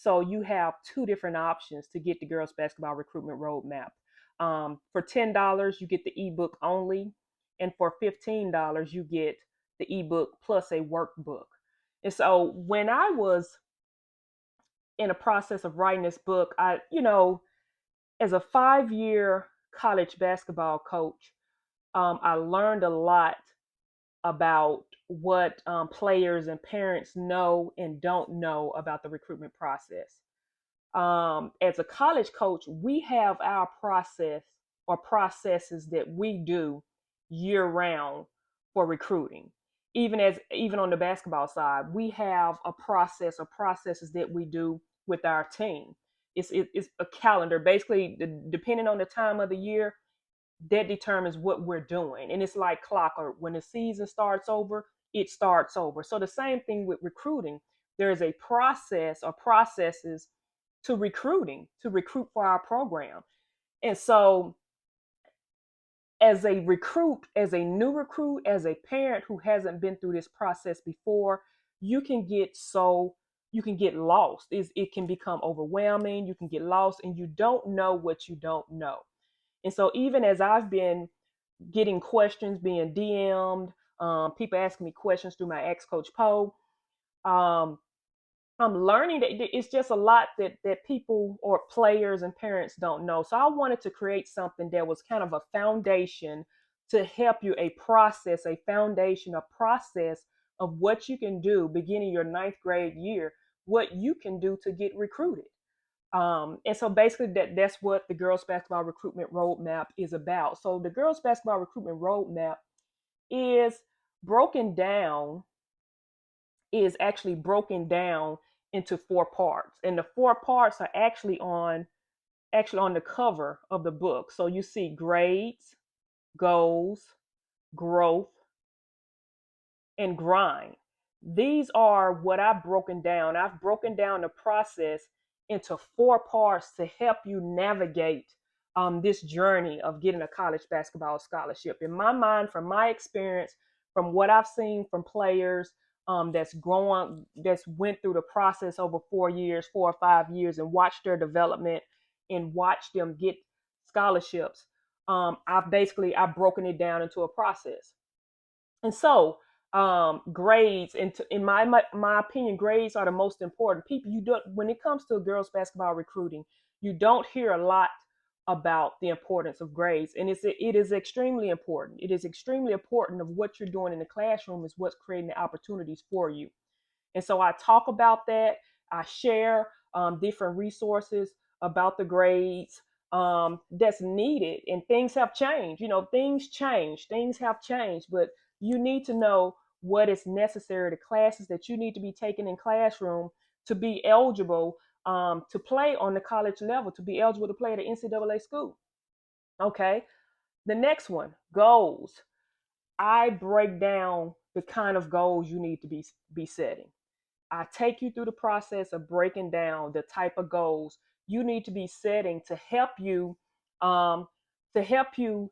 So you have two different options to get the girls basketball recruitment roadmap. For $10, you get the ebook only, and for $15, you get the ebook plus a workbook. And so when I was in a process of writing this book, as a 5 year college basketball coach, I learned a lot about what players and parents know and don't know about the recruitment process. As a college coach, we have our process or processes that we do year round for recruiting. Even on the basketball side, we have a process or processes that we do with our team. It's a calendar, basically, depending on the time of the year, that determines what we're doing. And it's like clockwork. When the season starts over, it starts over. So the same thing with recruiting. There is a process or processes to recruiting, to recruit for our program. And so as a recruit, as a new recruit, as a parent who hasn't been through this process before, you can get so you can get lost. It can become overwhelming. You can get lost and you don't know what you don't know. And so even as I've been getting questions, being DM'd, people asking me questions through my ex coach Poe, um, I'm learning that it's just a lot that people or players and parents don't know. So I wanted to create something that was kind of a foundation to help you, a process, a foundation, a process of what you can do beginning your ninth grade year, what you can do to get recruited. And so basically that's what the girls basketball recruitment roadmap is about. So the girls basketball recruitment roadmap is broken down, is actually broken down into four parts. And the four parts are actually on the cover of the book. So you see grades, goals, growth, and grind. These are what I've broken down. I've broken down the process into four parts to help you navigate this journey of getting a college basketball scholarship. In my mind, from my experience, from what I've seen from players that's went through the process over 4 years, 4 or 5 years, and watched their development and watched them get scholarships. I've broken it down into a process. And so grades, and in my opinion, grades are the most important. People, you don't when it comes to girls basketball recruiting, you don't hear a lot about the importance of grades, and it is extremely important. It is extremely important of what you're doing in the classroom is what's creating the opportunities for you. And so I talk about that. I share different resources about the grades that's needed. And things have changed. Things change, things have changed, but you need to know what is necessary, the classes that you need to be taking in classroom to be eligible to play on the college level, to be eligible to play at the NCAA school. Okay. The next one, goals. I break down the kind of goals you need to be setting. I take you through the process of breaking down the type of goals you need to be setting um, to help you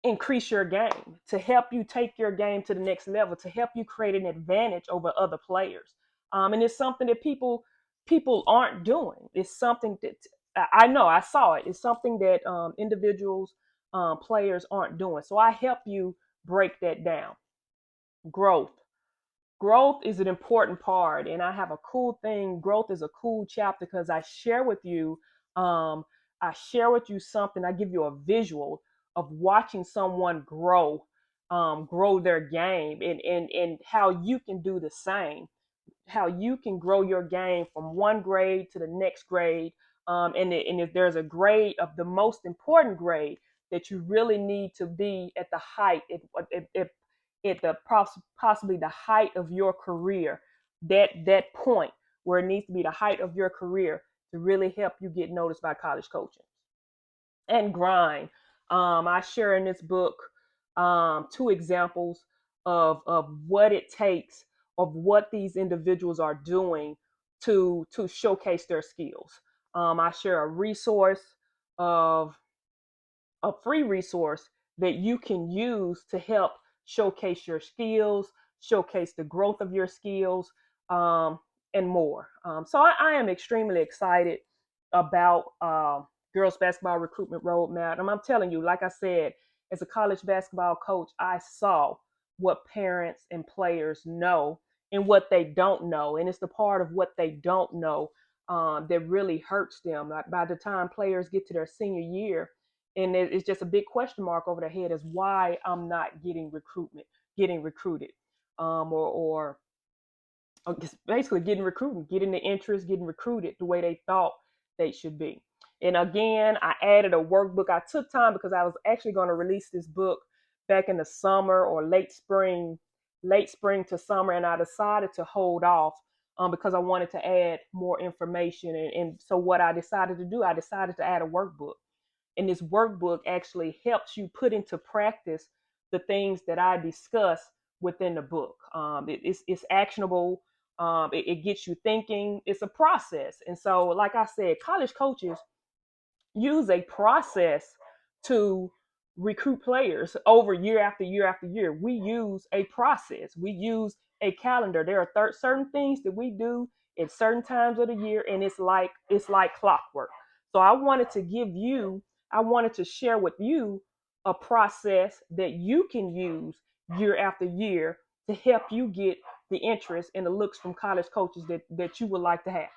increase your game, to help you take your game to the next level, to help you create an advantage over other players. And it's something that people aren't doing. It's something that I know I saw it. It's something that individuals, players aren't doing. So I help you break that down. Growth. Growth is an important part, and I have a cool thing. Growth is a cool chapter because um I share with you something. I give you a visual of watching someone grow their game, and how you can do the same, how you can grow your game from one grade to the next grade. And if there's a grade of the most important grade that you really need to be at the height, if at the possibly the height of your career, that point where it needs to be the height of your career to really help you get noticed by college coaching. And grind. I share in this book two examples of what it takes, of what these individuals are doing to showcase their skills. I share of a free resource that you can use to help showcase your skills, showcase the growth of your skills. and more. So I am extremely excited about girls basketball recruitment roadmap. And I'm telling you, like I said, as a college basketball coach, I saw what parents and players know and what they don't know. And it's the part of what they don't know that really hurts them. Like by the time players get to their senior year, and it's just a big question mark over their head is why I'm not getting recruited, or just basically getting recruited, getting the interest, getting recruited the way they thought they should be. And again, I added a workbook. I took time because I was actually going to release this book back in the summer or late spring to summer, and I decided to hold off because I wanted to add more information. And so what I decided to do, I decided to add a workbook. And this workbook actually helps you put into practice the things that I discuss within the book. It's actionable. It gets you thinking. It's a process. And so, like I said, college coaches use a process to recruit players over year after year after year. We use a process. We use a calendar. There are certain things that we do at certain times of the year, and it's like clockwork. So I wanted to share with you a process that you can use year after year to help you get the interest and the looks from college coaches that you would like to have.